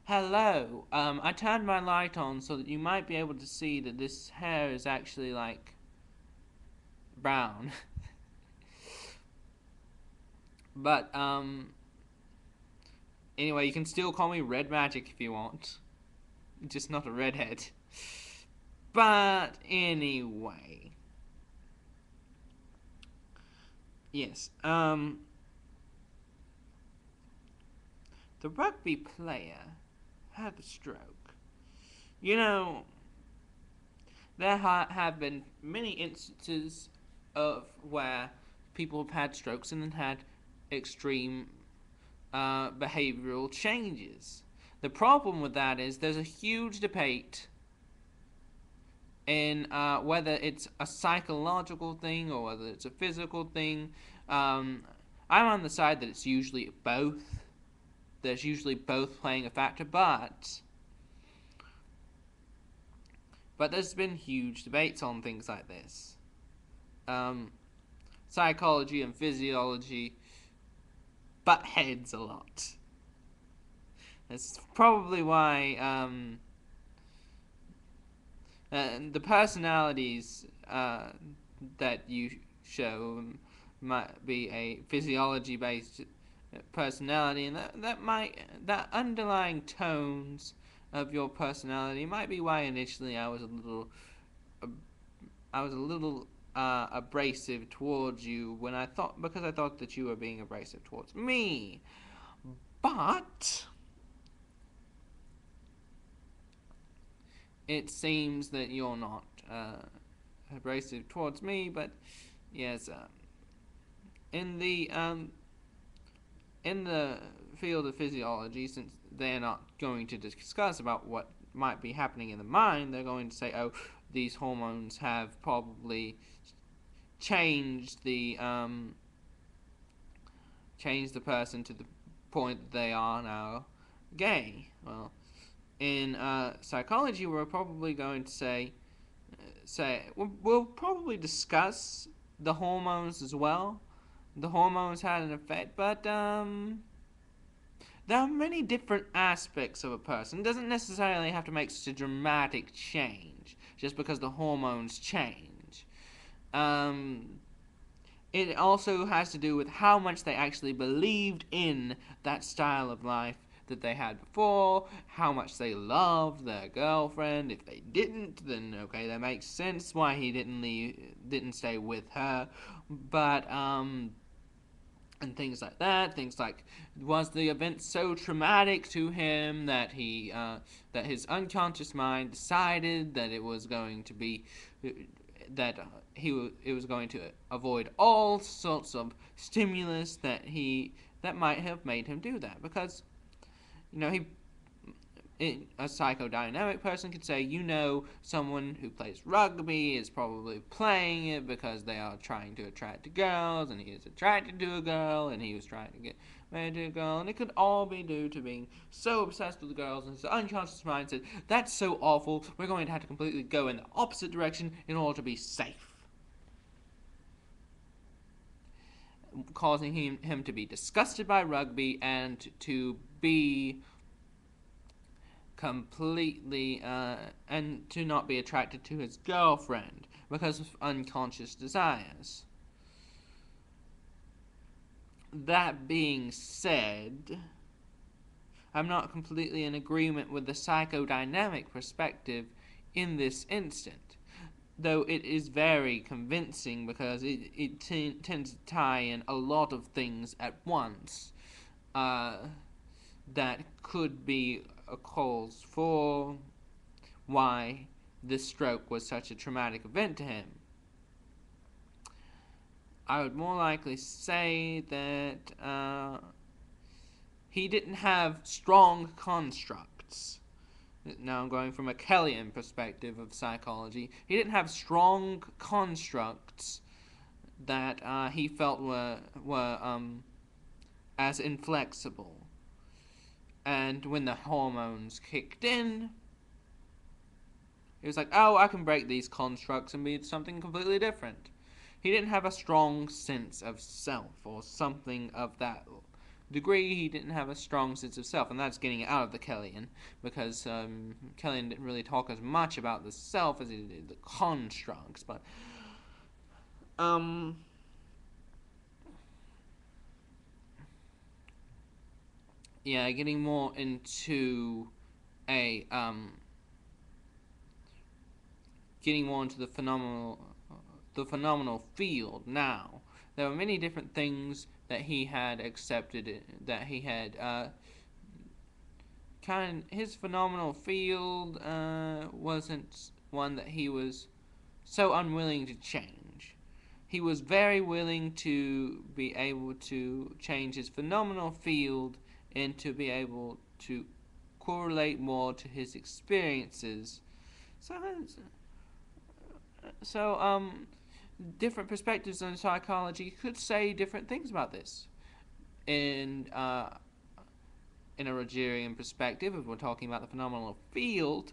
Hello. I turned my light on so that you might be able to see that this hair is actually like brown. But anyway, you can still call me Red Magic if you want. Just not a redhead. But anyway, yes. The rugby player had a stroke. You know, there have been many instances of where people have had strokes and then had extreme behavioral changes. The problem with that is there's a huge debate in whether it's a psychological thing or whether it's a physical thing. I'm on the side that it's usually both. There's usually both playing a factor, but there's been huge debates on things like this. Um, Psychology and physiology butt heads a lot. That's probably why the personalities that you show might be a physiology based personality, and that underlying tones of your personality might be why initially I was a little abrasive towards you when I thought because I thought that you were being abrasive towards me. But it seems that you're not abrasive towards me. But yes, in the um, in the field of physiology, since they're not going to discuss about what might be happening in the mind, they're going to say, "Oh, these hormones have probably changed changed the person to the point that they are now gay." Well, in psychology, we're probably going to say we'll probably discuss the hormones as well. The hormones had an effect, but there are many different aspects of a person. It doesn't necessarily have to make such a dramatic change just because the hormones change. Um, it also has to do with how much they actually believed in that style of life that they had before, how much they loved their girlfriend. If they didn't, then okay, that makes sense why he didn't stay with her. But and things like that. Things like, was the event so traumatic to him that that his unconscious mind decided that it was going to be that it was going to avoid all sorts of stimulus that might have made him do that because he a psychodynamic person could say, someone who plays rugby is probably playing it because they are trying to attract girls, and he is attracted to a girl, and he was trying to get married to a girl, and it could all be due to being so obsessed with the girls, and his unconscious mind said, that's so awful, we're going to have to completely go in the opposite direction in order to be safe. Causing him to be disgusted by rugby and to be completely and to not be attracted to his girlfriend because of unconscious desires. That being said, I'm not completely in agreement with the psychodynamic perspective in this instant, though it is very convincing because it tends to tie in a lot of things at once that could be a cause for why this stroke was such a traumatic event to him. I would more likely say that he didn't have strong constructs. Now I'm going from a Kellian perspective of psychology. He didn't have strong constructs that he felt were as inflexible. And when the hormones kicked in, he was like, oh, I can break these constructs and be something completely different. He didn't have a strong sense of self or something of degree, he didn't have a strong sense of self, and that's getting it out of the Kellian, because Kellian didn't really talk as much about the self as he did the constructs, but yeah, getting more into a getting more into the phenomenal field now. There were many different things that he had accepted, that he had his phenomenal field wasn't one that he was so unwilling to change. He was very willing to be able to change his phenomenal field and to be able to correlate more to his experiences. So, different perspectives on psychology could say different things about this. In in a Rogerian perspective, if we're talking about the phenomenal field,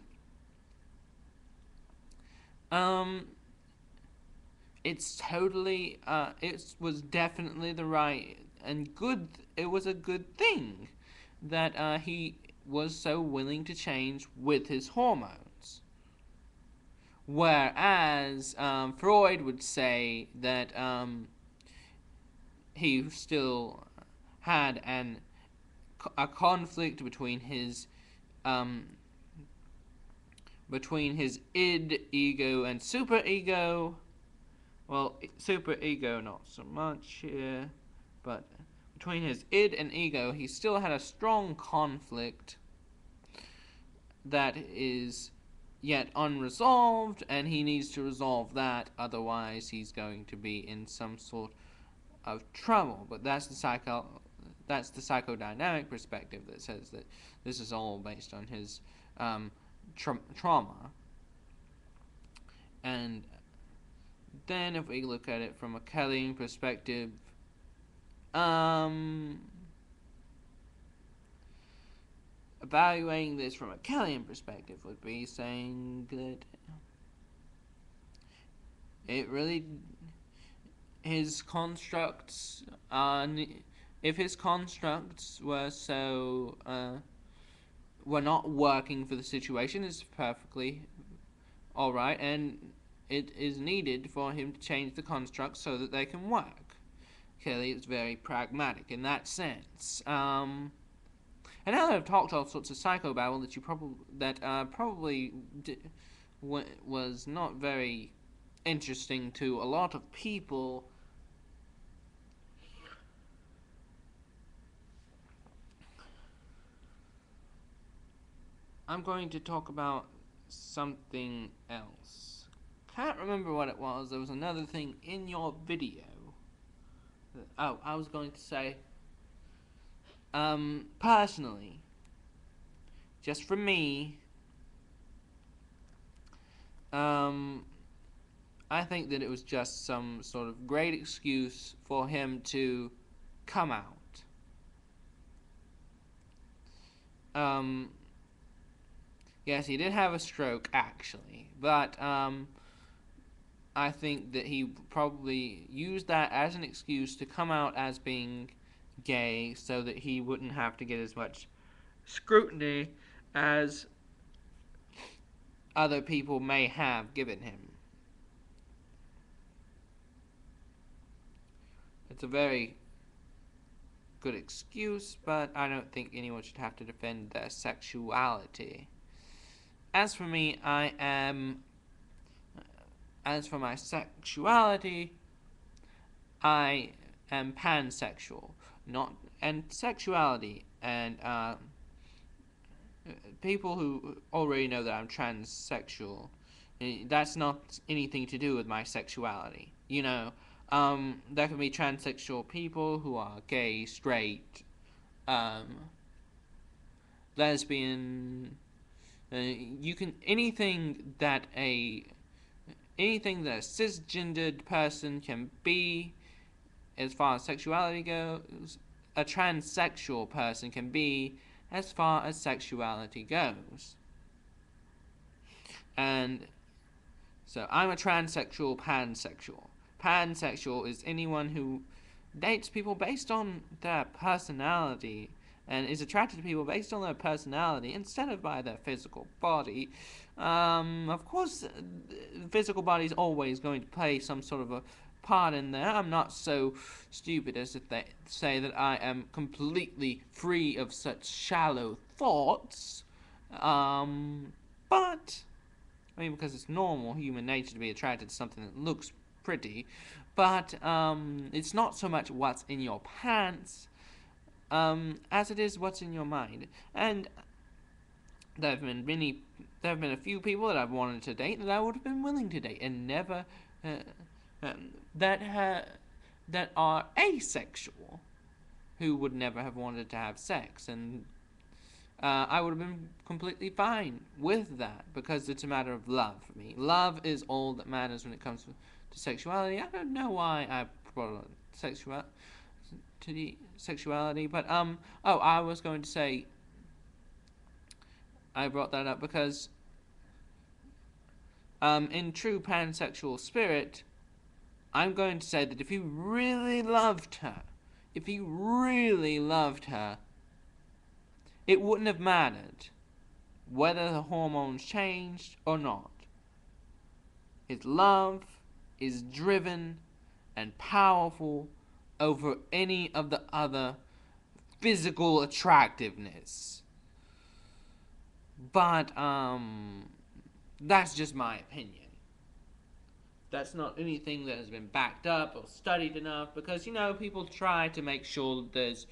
it's totally, it was definitely the right and good. It was a good thing that he was so willing to change with his hormones. Whereas Freud would say that he still had a conflict between his id, ego, and superego. Well, superego not so much here, but between his id and ego, he still had a strong conflict that is yet unresolved, and he needs to resolve that, otherwise he's going to be in some sort of trouble. But that's the psychodynamic perspective that says that this is all based on his trauma. And then if we look at it from a Kellian perspective, evaluating this from a Kellian perspective would be saying that it really, his constructs, if his constructs were not working for the situation, is perfectly alright, and it is needed for him to change the constructs so that they can work. Kelly is very pragmatic in that sense. And now that I've talked all sorts of psychobabble that probably was not very interesting to a lot of people, I'm going to talk about something else. Can't remember what it was. There was another thing in your video. Oh, I was going to say, personally, just for me, I think that it was just some sort of great excuse for him to come out. Yes, he did have a stroke, actually, but I think that he probably used that as an excuse to come out as being gay so that he wouldn't have to get as much scrutiny as other people may have given him. It's a very good excuse, but I don't think anyone should have to defend their sexuality. As for me, as for my sexuality, I am pansexual, and sexuality, and people who already know that I'm transsexual, that's not anything to do with my sexuality. There can be transsexual people who are gay, straight, lesbian. You can anything that a cisgendered person can be, as far as sexuality goes, a transsexual person can be as far as sexuality goes. And so I'm a transsexual pansexual. Pansexual is anyone who dates people based on their personality and is attracted to people based on their personality instead of by their physical body. Of course, the physical body is always going to play some sort of a part in there. I'm not so stupid as to say that I am completely free of such shallow thoughts. But I mean, because it's normal human nature to be attracted to something that looks pretty, but it's not so much what's in your pants as it is what's in your mind. And there have been a few people that I've wanted to date that I would have been willing to date, and never that are asexual, who would never have wanted to have sex, and I would have been completely fine with that because it's a matter of love for me. Love is all that matters when it comes to sexuality. I don't know why I brought on sexuality, but I was going to say I brought that up because in true pansexual spirit, I'm going to say that if you really loved her, it wouldn't have mattered whether the hormones changed or not. His love is driven and powerful over any of the other physical attractiveness. But that's just my opinion. That's not anything that has been backed up or studied enough, because people try to make sure there's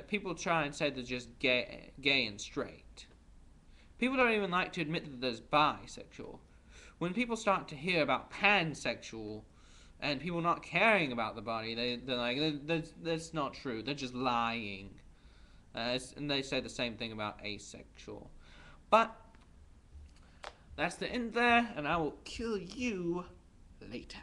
people try and say there's just gay and straight. People don't even like to admit that there's bisexual. When people start to hear about pansexual and people not caring about the body, they're like, that's not true. They're just lying. And they say the same thing about asexual. But that's the end there, and I will kill you later.